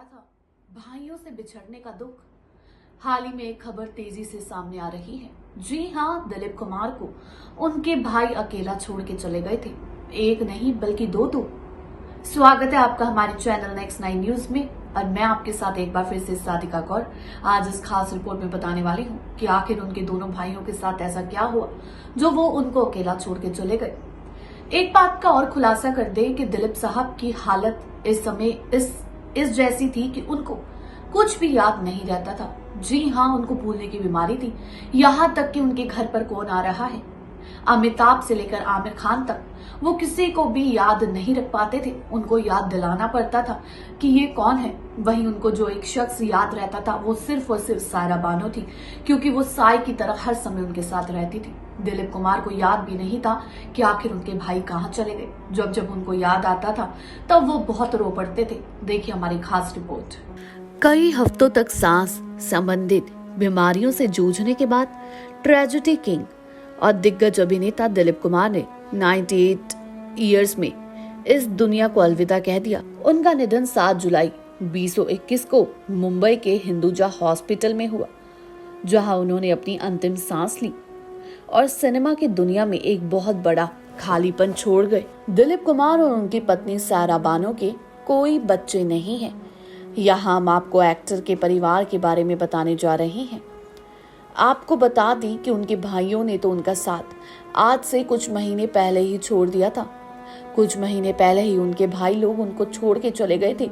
था, भाइयों से बिछड़ने का दुख। हाल ही में एक खबर तेजी से सामने आ रही है। जी हाँ, दिलीप कुमार को उनके भाई अकेला छोड़ के चले गए थे। एक नहीं बल्कि दो। स्वागत है आपका हमारे चैनल नेक्स्ट 9 न्यूज में और मैं आपके साथ एक बार फिर से सादिका कौर आज इस खास रिपोर्ट में बताने वाली हूँ कि आखिर उनके दोनों भाइयों के साथ ऐसा क्या हुआ जो वो उनको अकेला छोड़ के चले गए। एक बात का और खुलासा कर दे कि दिलीप साहब की हालत इस समय इस जैसी थी कि उनको कुछ भी याद नहीं रहता था। जी हाँ, उनको भूलने की बीमारी थी। यहाँ तक कि उनके घर पर कौन आ रहा है, अमिताभ से लेकर आमिर खान तक, वो किसी को भी याद नहीं रख पाते थे। उनको याद दिलाना पड़ता था कि ये कौन है। वहीं उनको जो एक शख्स याद रहता था वो सिर्फ और सिर्फ सायरा बानो थी, क्योंकि वो साय की तरह हर समय उनके साथ रहती थी। दिलीप कुमार को याद भी नहीं था कि आखिर उनके भाई कहाँ चले गए। जब जब उनको याद आता था तब वो बहुत रो पड़ते थे। देखिए हमारी खास रिपोर्ट। कई हफ्तों तक सांस संबंधित बीमारियों से जूझने के बाद ट्रेजेडी किंग और दिग्गज अभिनेता दिलीप कुमार ने 98 इयर्स में इस दुनिया को अलविदा कह दिया। उनका निधन 7 जुलाई 2021 को मुंबई के हिंदुजा हॉस्पिटल में हुआ, जहां उन्होंने अपनी अंतिम सांस ली और सिनेमा की दुनिया में एक बहुत बड़ा खालीपन छोड़ गए। दिलीप कुमार और उनकी पत्नी सायरा बानो के कोई बच्चे नहीं हैं। यहाँ हम आपको एक्टर के परिवार के बारे में बताने जा रहे हैं। आपको बता दें कि उनके भाइयों ने तो उनका साथ आज से कुछ महीने पहले ही छोड़ दिया था। कुछ महीने पहले ही उनके भाई लोग उनको छोड़ के चले गए थे।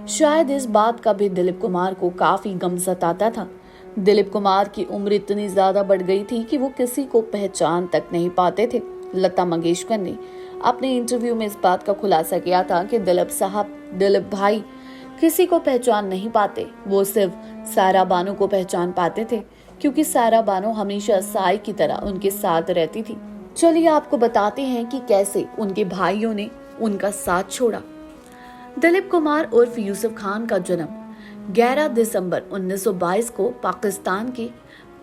शायद इस बात का भी दिलीप कुमार को काफी गम सताता था। दिलीप कुमार की उम्र इतनी ज्यादा बढ़ गई थी कि वो किसी को पहचान तक नहीं पाते थे। लता मंगेशकर ने अपने इंटरव्यू में इस बात का खुलासा किया था कि दिलीप भाई किसी को पहचान नहीं पाते। वो सिर्फ सायरा बानो को पहचान पाते थे, क्योंकि सायरा बानो हमेशा साय की तरह उनके साथ रहती थी। चलिए आपको बताते हैं कि कैसे उनके भाइयों ने उनका साथ छोड़ा। दिलीप कुमार उर्फ यूसुफ खान का जन्म 11 दिसंबर 1922 को पाकिस्तान के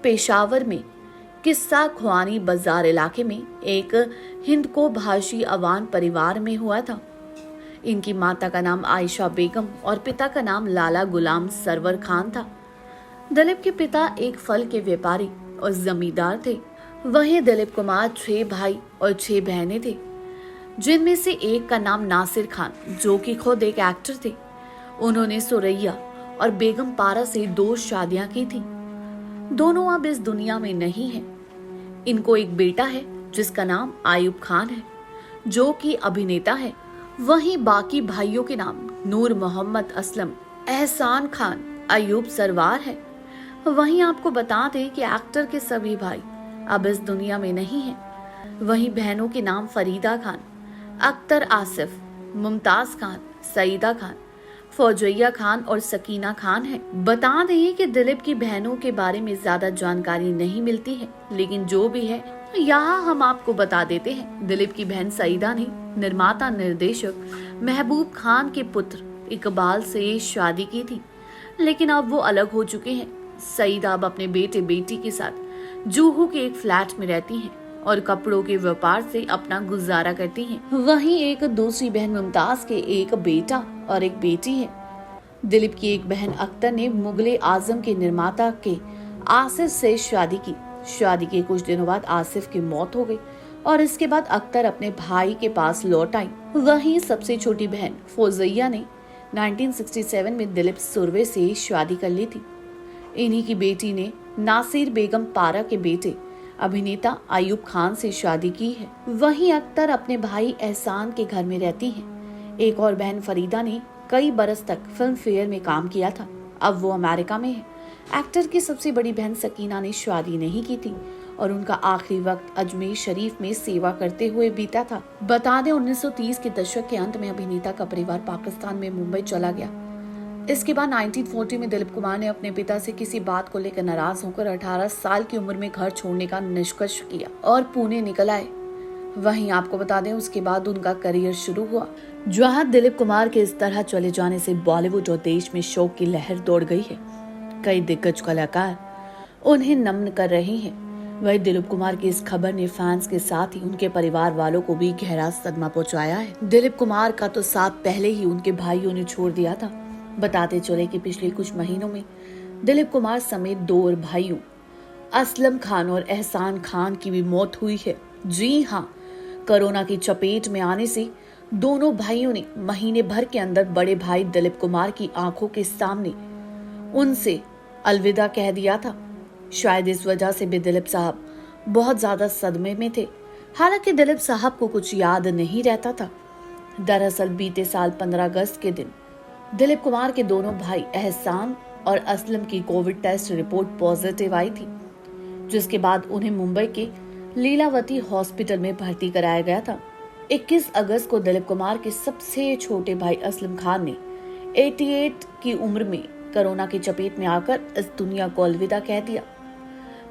पेशावर में किस्सा ख्वानी बाजार इलाके में एक हिंदको भाषी अवान परिवार में हुआ था। इनकी माता का नाम आयशा बेगम और पिता का नाम लाला गुलाम सरवर खान था। दिलीप के पिता एक फल के व्यापारी और जमींदार थे। वहीं दिलीप कुमार 6 भाई और 6 बहनें थे, जिनमें से एक का नाम नासिर खान, जो कि खुद एक एक्टर थे। उन्होंने सुरैया और बेगम पारा से 2 शादियां की थी। दोनों अब इस दुनिया में नहीं हैं। इनको एक बेटा है जिसका नाम आयुब खान है, जो कि अभिनेता है। वहीं बाकी भाइयों के नाम नूर मोहम्मद असलम, एहसान खान, अयूब सरवार है। वहीं आपको बता दें कि एक्टर के सभी भाई अब इस दुनिया में नहीं हैं। वहीं बहनों के नाम फरीदा खान, अख्तर आसिफ, मुमताज खान, सईदा खान, फौजैया खान और सकीना खान है। बता दें कि दिलीप की बहनों के बारे में ज्यादा जानकारी नहीं मिलती है, लेकिन जो भी है यहाँ हम आपको बता देते हैं। दिलीप की बहन सईदा ने निर्माता निर्देशक महबूब खान के पुत्र इकबाल से शादी की थी, लेकिन अब वो अलग हो चुके हैं। सईदा अब अपने बेटे बेटी के साथ जूहू के एक फ्लैट में रहती हैं और कपड़ों के व्यापार से अपना गुजारा करती हैं। वहीं एक दूसरी बहन मुमताज के एक बेटा और एक बेटी है। दिलीप की एक बहन अख्तर ने मुगले आजम के निर्माता के आसिफ से शादी की। शादी के कुछ दिनों बाद आसिफ की मौत हो गई और इसके बाद अख्तर अपने भाई के पास लौट आई। वहीं सबसे छोटी बहन फौजैया ने 1967 में दिलीप सुरवे से शादी कर ली थी। इन्हीं की बेटी ने नासिर बेगम पारा के बेटे अभिनेता आयुब खान से शादी की है। वहीं अख्तर अपने भाई एहसान के घर में रहती हैं। एक और बहन फरीदा ने कई बरस तक फिल्म फेयर में काम किया था। अब वो अमेरिका में है। एक्टर की सबसे बड़ी बहन सकीना ने शादी नहीं की थी और उनका आखिरी वक्त अजमेर शरीफ में सेवा करते हुए बीता था। बता दें 1930 के दशक के अंत में अभिनेता का परिवार पाकिस्तान में मुंबई चला गया। इसके बाद 1940 में दिलीप कुमार ने अपने पिता से किसी बात को लेकर नाराज होकर 18 साल की उम्र में घर छोड़ने का निष्कर्ष किया और पुणे निकल आए। वहीं आपको बता दें उसके बाद उनका करियर शुरू हुआ, जहां दिलीप कुमार के इस तरह चले जाने से बॉलीवुड और देश में शोक की लहर दौड़ गई है। कई दिग्गज कलाकार उन्हें नमन कर रहे हैं। वही दिलीप कुमार की इस खबर ने फैंस के साथ ही उनके परिवार वालों को भी गहरा सदमा पहुंचाया है। दिलीप कुमार का तो साथ पहले ही उनके भाइयों ने छोड़ दिया था। बताते चले कि पिछले कुछ महीनों में दिलीप कुमार समेत 2 और भाइयों असलम खान और एहसान खान की भी मौत हुई है। जी हाँ, कोरोना की चपेट में आने से दोनों भाइयों ने महीने भर के अंदर बड़े भाई दिलीप कुमार की आंखों के सामने उनसे अलविदा कह दिया था। शायद इस वजह से भी दिलीप साहब बहुत ज्यादा सदमे में थे। हालांकि दिलीप साहब को कुछ याद नहीं रहता था। दरअसल बीते साल 15 अगस्त के दिन दिलीप कुमार के दोनों भाई एहसान और असलम की कोविड टेस्ट रिपोर्ट पॉजिटिव आई थी, जिसके बाद उन्हें मुंबई के लीलावती हॉस्पिटल में भर्ती कराया गया था। 21 अगस्त को दिलीप कुमार के सबसे छोटे भाई असलम खान ने 88 की उम्र में कोरोना की चपेट में आकर इस दुनिया को अलविदा कह दिया।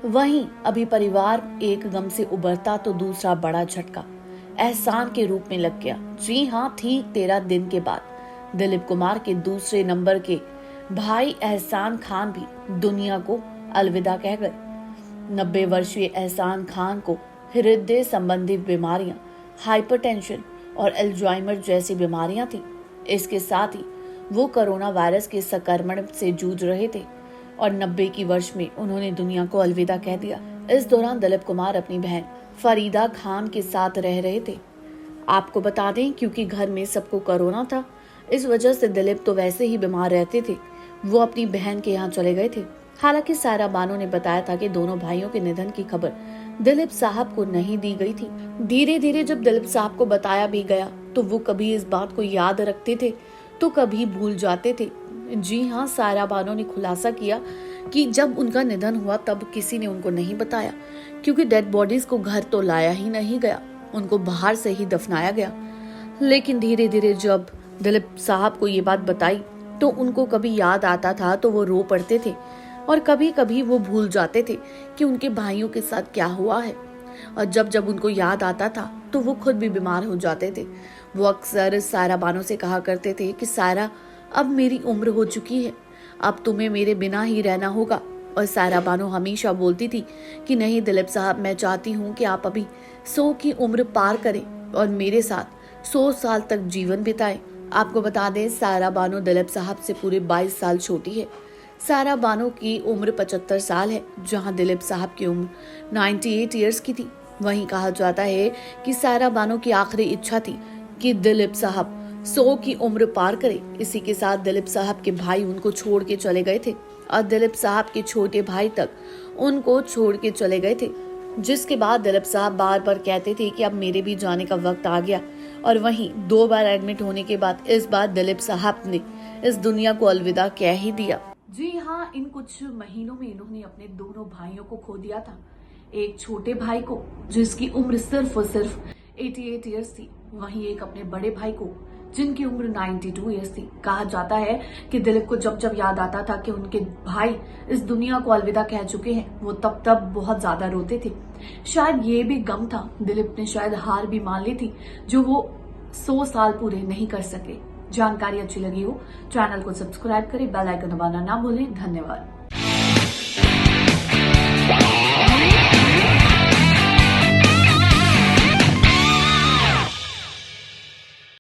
वहीं अभी परिवार एक गम से उबरता तो दूसरा बड़ा झटका एहसान के रूप में लग गया। जी हाँ, ठीक 13 दिन के बाद दिलीप कुमार के दूसरे नंबर के भाई एहसान खान भी दुनिया को अलविदा कह गए। 90 वर्षीय एहसान खान को हृदय संबंधी बीमारियां, हाइपरटेंशन और अल्जाइमर जैसी बीमारियां थी। इसके साथ ही वो कोरोना वायरस के संक्रमण से जूझ रहे थे और 90 की वर्ष में उन्होंने दुनिया को अलविदा कह दिया। इस दौरान दिलीप कुमार अपनी बहन फरीदा खान के साथ रह रहे थे। आपको बता दें, क्योंकि घर में सबको कोरोना था, इस वजह से दिलीप तो वैसे ही बीमार रहते थे। वो अपनी बहन के यहाँ चले गए थे। हालांकि सायरा बानो ने बताया था कि दोनों भाइयों के निधन की खबर दिलीप साहब को नहीं दी गई थी। धीरे धीरे जब दिलीप साहब को बताया भी गया तो वो कभी इस बात को याद रखते थे तो कभी भूल जाते थे। जी हाँ, सायरा बानो ने खुलासा किया कि जब उनका निधन हुआ तब किसी ने उनको नहीं बताया, क्योंकि डेड बॉडीज को घर तो लाया ही नहीं गया, उनको बाहर से ही दफनाया गया। लेकिन धीरे धीरे जब दिलीप साहब को ये बात बताई तो उनको कभी याद आता था तो वो रो पड़ते थे और कभी कभी वो भूल जाते थे कि उनके भाइयों के साथ क्या हुआ है। और जब जब उनको याद आता था तो वो खुद भी बीमार हो जाते थे। वो अक्सर सायरा बानो से कहा करते थे कि सायरा, अब मेरी उम्र हो चुकी है, अब तुम्हें मेरे बिना ही रहना होगा। और सायरा बानो हमेशा बोलती थी कि नहीं दिलीप साहब, मैं चाहती हूँ कि आप अभी 100 की उम्र पार करें और मेरे साथ 100 साल तक जीवन बिताएं। आपको बता दें, सायरा बानो दिलीप साहब से पूरे 22 साल छोटी है। सायरा बानो की उम्र 75 साल है, जहां दिलीप साहब की उम्र 98 ईयर्स की थी। वहीं कहा जाता है कि सायरा बानो की आखिरी इच्छा थी कि दिलीप साहब 100 की उम्र पार करे। इसी के साथ दिलीप साहब के भाई उनको छोड़ के चले गए थे और दिलीप साहब के छोटे भाई तक उनको छोड़ के चले गए थे, जिसके बाद दिलीप साहब बार बार कहते थे कि अब मेरे भी जाने का वक्त आ गया। और वहीं 2 बार एडमिट होने के बाद इस बार दिलीप साहब ने इस दुनिया को अलविदा कह ही दिया। जी हाँ, इन कुछ महीनों में इन्होंने अपने दोनों भाइयों को खो दिया था। एक छोटे भाई को जिसकी उम्र सिर्फ और सिर्फ 88 ईयर्स थी, वहीं एक अपने बड़े भाई को जिनकी उम्र 92 ईयर्स थी। कहा जाता है कि दिलीप को जब जब याद आता था कि उनके भाई इस दुनिया को अलविदा कह चुके हैं, वो तब तब बहुत ज्यादा रोते थे। शायद ये भी गम था, दिलीप ने शायद हार भी मान ली थी जो वो 100 साल पूरे नहीं कर सके। जानकारी अच्छी लगी हो, चैनल को सब्सक्राइब करें, बेल आइकन दबाना ना भूलें। धन्यवाद।